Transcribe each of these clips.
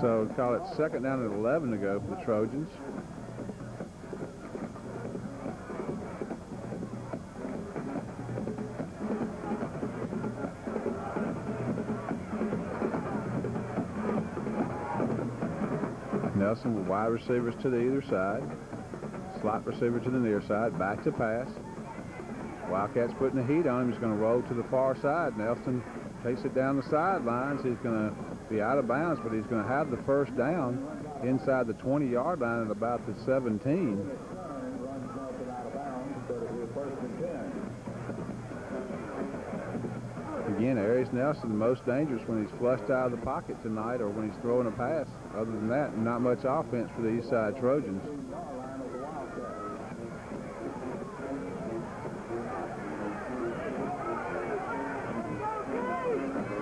So call it second down and 11 to go for the Trojans. Nelson with wide receivers to the either side. Slot receiver to the near side. Back to pass. Wildcats putting the heat on him. He's going to roll to the far side. Nelson takes it down the sidelines. He's going to be out of bounds, but he's going to have the first down inside the 20-yard line at about the 17. Again, Arius Nelson the most dangerous when he's flushed out of the pocket tonight or when he's throwing a pass. Other than that, not much offense for the East Side Trojans.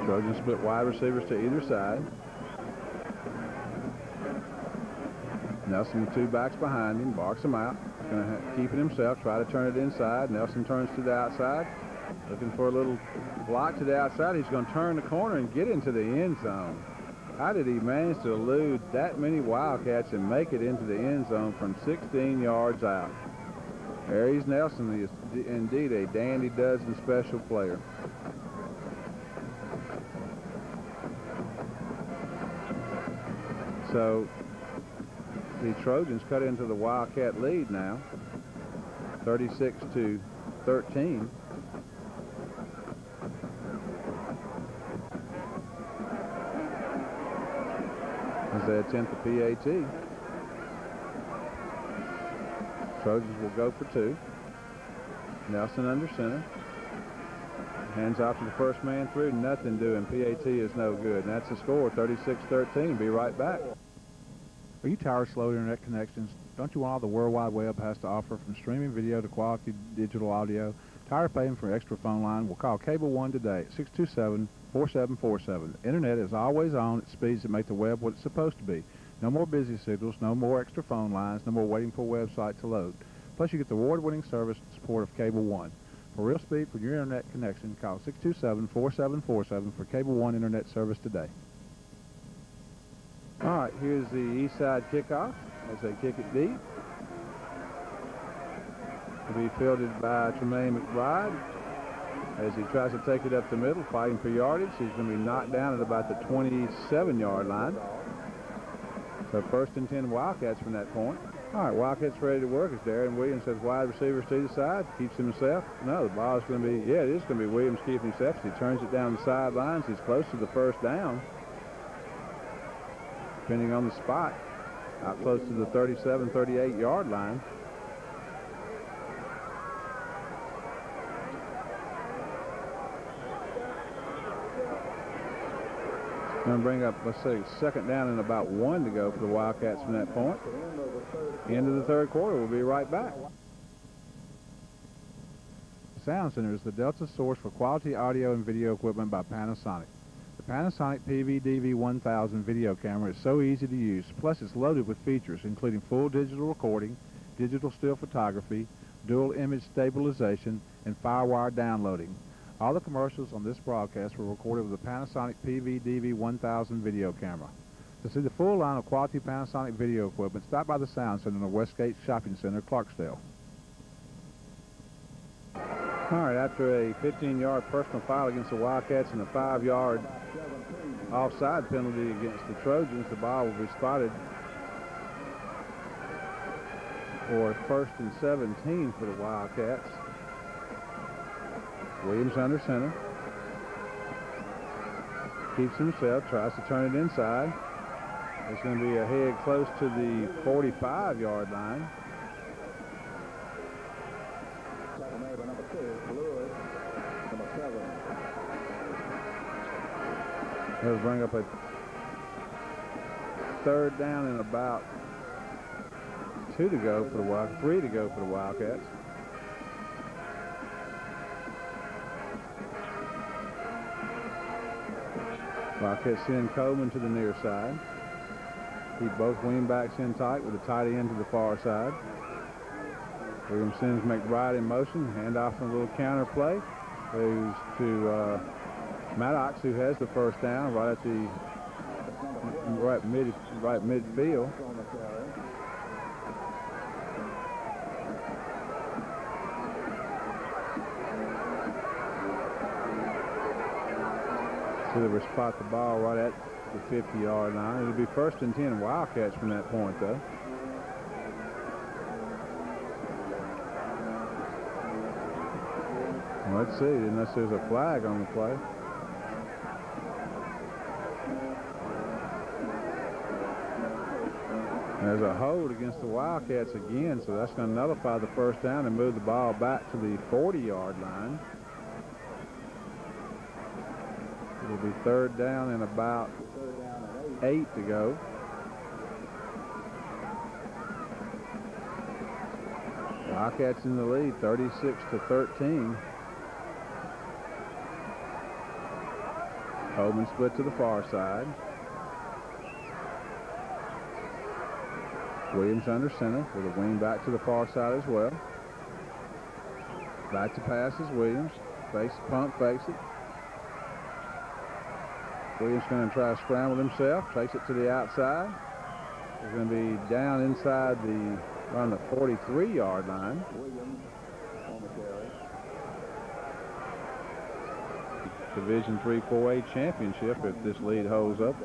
Trojans split wide receivers to either side. Nelson with two backs behind him, barks him out. He's going to keep it himself, try to turn it inside. Nelson turns to the outside, looking for a little block to the outside. He's going to turn the corner and get into the end zone. How did he manage to elude that many Wildcats and make it into the end zone from 16 yards out? Arius Nelson is indeed a dandy dozen special player. So the Trojans cut into the Wildcat lead now, 36-13. As they attempt the PAT. Trojans will go for two. Nelson under center. Hands off to the first man through. Nothing doing. PAT is no good. And that's the score, 36-13. Be right back. Are you tired of slow internet connections? Don't you want all the World Wide Web has to offer, from streaming video to quality digital audio? Tired of paying for an extra phone line? Well, call Cable One today at 627-4747. Internet is always on at speeds that make the web what it's supposed to be. No more busy signals, no more extra phone lines, no more waiting for a website to load. Plus, you get the award-winning service and support of Cable One. For real speed for your internet connection, call 627-4747 for Cable One internet service today. All right, here's the East Side kickoff as they kick it deep. Will be fielded by Tremaine McBride as he tries to take it up the middle, fighting for yardage. He's going to be knocked down at about the 27-yard line. So first and 10 Wildcats from that point. All right, Wildcats ready to work as Darren Williams has wide receivers to the side, keeps himself. No, the ball is going to be, yeah, it is going to be Williams keeping himself. He turns it down the sidelines. He's close to the first down, depending on the spot, out close to the 37, 38-yard line. Going to bring up, let's say, second down and about 1 to go for the Wildcats from that point. End of the third quarter. We'll be right back. Sound Center is the Delta source for quality audio and video equipment by Panasonic. The Panasonic PV-DV1000 video camera is so easy to use, plus it's loaded with features including full digital recording, digital still photography, dual image stabilization, and FireWire downloading. All the commercials on this broadcast were recorded with the Panasonic PV-DV1000 video camera. To see the full line of quality Panasonic video equipment, stop by the Sound Center in the Westgate Shopping Center, Clarksdale. All right, after a 15-yard personal foul against the Wildcats and a 5-yard offside penalty against the Trojans, the ball will be spotted for first and 17 for the Wildcats. Williams under center. Keeps himself, tries to turn it inside. It's going to be ahead close to the 45-yard line. That'll bring up a third down and about 3 to go for the Wildcats. Wildcats send Coleman to the near side. Keep both wing backs in tight with a tight end to the far side. Williams sends McBride in motion. Handoff and a little counter play. Goes to Maddox, who has the first down right right midfield. So they will spot the ball right at the 50-yard line. It'll be 1st and 10 Wildcats from that point, though. Let's see, unless there's a flag on the play. There's a hold against the Wildcats again, so that's going to nullify the 1st down and move the ball back to the 40-yard line. It'll be 3rd down and about 8 to go. Wildcats in the lead, 36-13. Holman split to the far side. Williams under center with a wing back to the far side as well. Back to pass is Williams. Face pump, fakes it. Williams going to try to scramble himself, takes it to the outside. He's going to be down inside around the 43-yard line. Williams on the carry. Division III 4A championship if this lead holds up.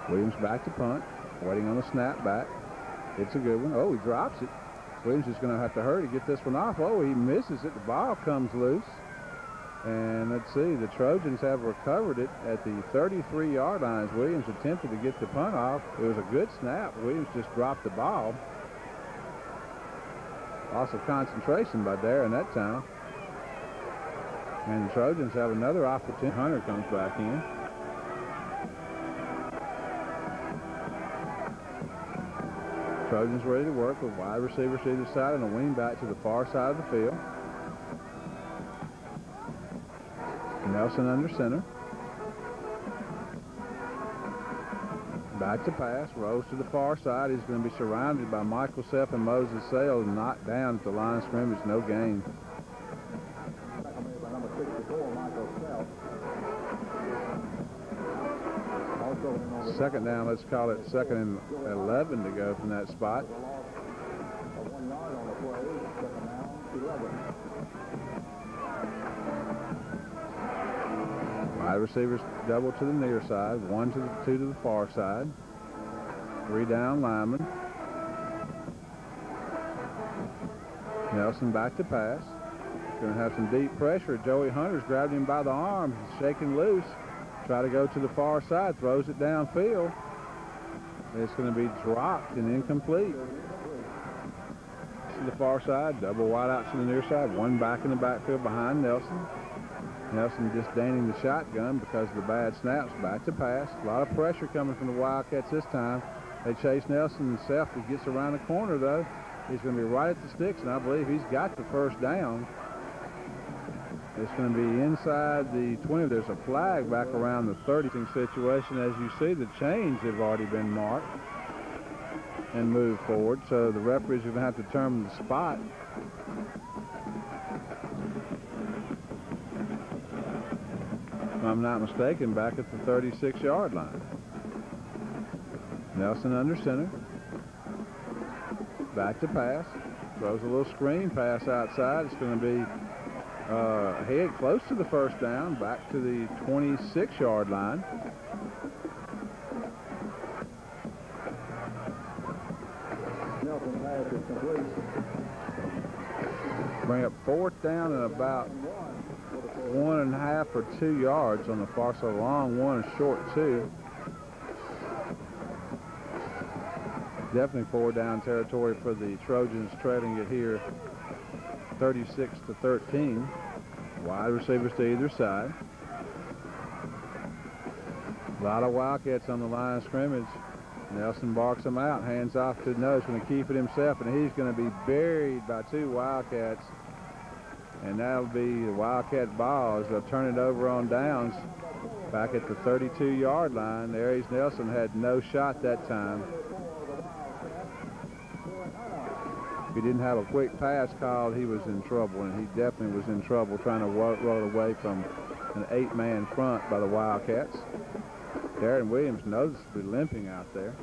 Williams back to punt, waiting on the snap back. It's a good one. Oh, he drops it. Williams is going to have to hurry to get this one off. Oh, he misses it. The ball comes loose. And let's see, the Trojans have recovered it at the 33-yard line as Williams attempted to get the punt off. It was a good snap. Williams just dropped the ball. Loss of concentration by Darren that time. And the Trojans have another opportunity. Hunter comes back in. Trojans ready to work with wide receivers to either side and a wing back to the far side of the field. Nelson under center. Back to pass. Rose to the far side. He's going to be surrounded by Michael Seff and Moses Sales, knocked down at the line of scrimmage. No gain. Second down, let's call it 2nd and 11 to go from that spot. Wide receivers double to the near side, 1 to the 2 to the far side. 3 down linemen. Nelson back to pass. Going to have some deep pressure. Joey Hunter's grabbed him by the arm. He's shaking loose. Try to go to the far side, throws it downfield. It's going to be dropped and incomplete. To the far side, double wide out to the near side, 1 back in the backfield behind Nelson. Nelson disdaining the shotgun because of the bad snaps. Back to pass. A lot of pressure coming from the Wildcats this time. They chase Nelson and Self. He gets around the corner, though. He's going to be right at the sticks, and I believe he's got the 1st down. It's going to be inside the 20. There's a flag back around the 30 situation. As you see, the chains have already been marked and moved forward. So the referees are going to have to determine the spot. If I'm not mistaken, back at the 36-yard line. Nelson under center. Back to pass. Throws a little screen pass outside. It's going to be head close to the 1st down, back to the 26-yard line. Nelson pass is complete. Bring up 4th down and about 1.5 or 2 yards on the far side. Long 1 and short 2. Definitely 4 down territory for the Trojans, trailing it here 36-13. Wide receivers to either side. A lot of Wildcats on the line of scrimmage. Nelson barks them out, hands off to the nose, going to keep it himself, and he's going to be buried by 2 Wildcats. And that'll be the Wildcat ball as they'll turn it over on downs back at the 32-yard line. Aries Nelson had no shot that time. If he didn't have a quick pass called, he was in trouble, and he definitely was in trouble trying to roll away from an 8-man front by the Wildcats. Darren Williams noticeably limping out there.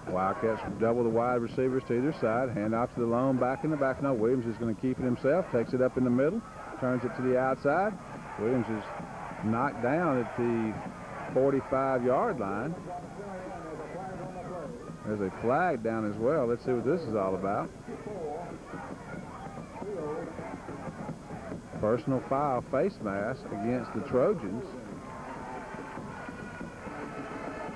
Wildcats double the wide receivers to either side. Hand off to the lone back in the back. No, Williams is going to keep it himself. Takes it up in the middle. Turns it to the outside. Williams is knocked down at the 45-yard line. There's a flag down as well. Let's see what this is all about. Personal foul face mask against the Trojans.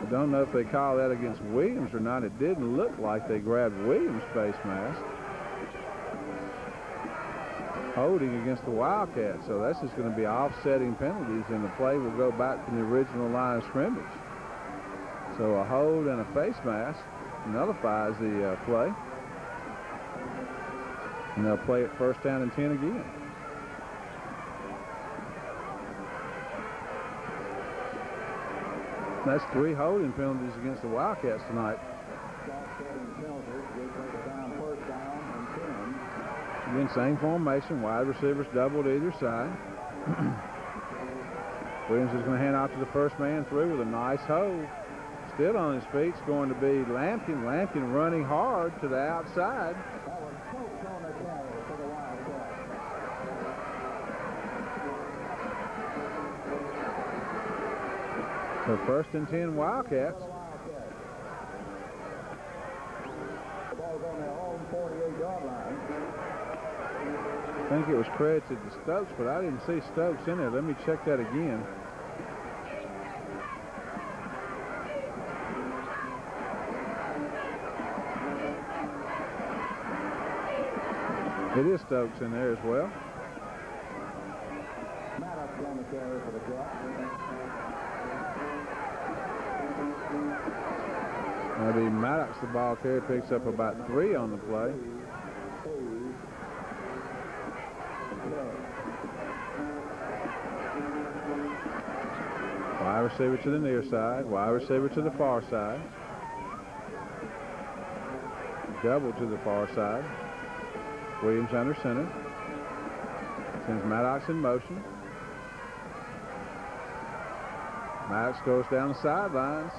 I don't know if they call that against Williams or not. It didn't look like they grabbed Williams' face mask. Holding against the Wildcats, so that's just going to be offsetting penalties, and the play will go back to the original line of scrimmage. So a hold and a face mask nullifies the play. And they'll play it first down and 10 again. That's 3 holding penalties against the Wildcats tonight. Again, same formation, wide receivers doubled either side. Williams is going to hand off to the first man through with a nice hold. Still on his feet, it's going to be Lampkin. Lampkin running hard to the outside. So first and 10 Wildcats. The ball's on their own 48-yard line. I think it was credited to Stokes, but I didn't see Stokes in there. Let me check that again. It is Stokes in there as well. Maddox on the carry for the Jets. That'll be Maddox, the ball carrier, picks up about 3 on the play. Wide receiver to the near side, wide receiver to the far side. Double to the far side. Williams under center. Sends Maddox in motion. Maddox goes down the sidelines.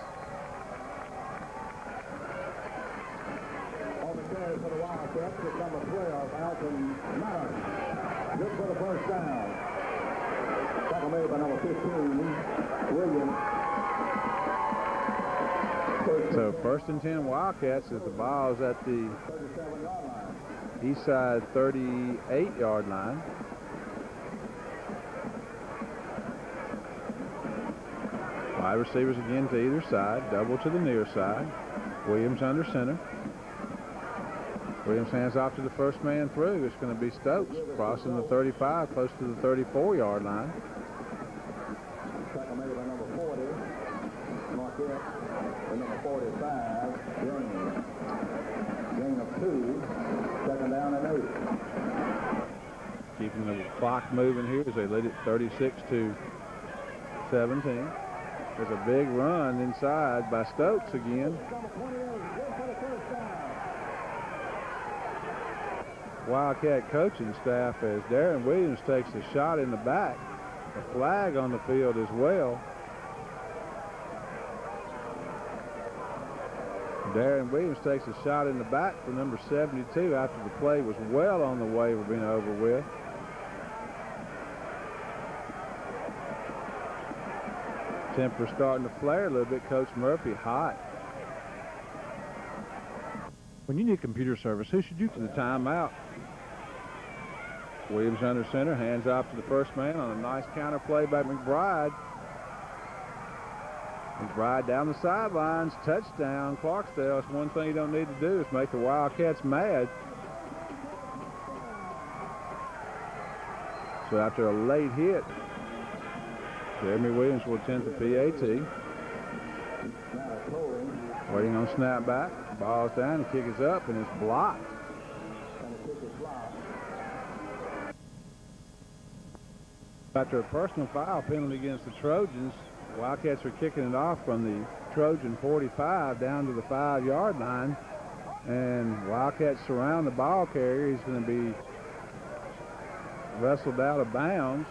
On the carry for the Wildcats, it's number 12, Alton Maddox. Good for the first down. Tackle made by number 15, Williams. So first and 10 Wildcats as the ball is at the 37-yard line. east side 38-yard line. Wide receivers again to either side, double to the near side. Williams under center. Williams hands off to the first man through. It's going to be Stokes crossing the 35, close to the 34-yard line. Tackle made by number 40, Marquette, and number 45, James. Gain of 2, second down and 8. Keeping the clock moving here as they lead it 36-17. There's a big run inside by Stokes again. Wildcat coaching staff as Darren Williams takes a shot in the back. A flag on the field as well. Darren Williams takes a shot in the back for number 72 after the play was well on the way of being over with. Temperature starting to flare a little bit. Coach Murphy hot. When you need computer service, who should you to the timeout? Williams under center, hands off to the first man on a nice counter play by McBride. McBride down the sidelines, touchdown, Clarksdale. It's one thing you don't need to do is make the Wildcats mad. So after a late hit, Jeremy Williams will attempt the PAT. Waiting on snap back. Ball's down, the kick is up, and it's blocked. After a personal foul penalty against the Trojans, Wildcats are kicking it off from the Trojan 45 down to the 5-yard line. And Wildcats surround the ball carrier. He's going to be wrestled out of bounds.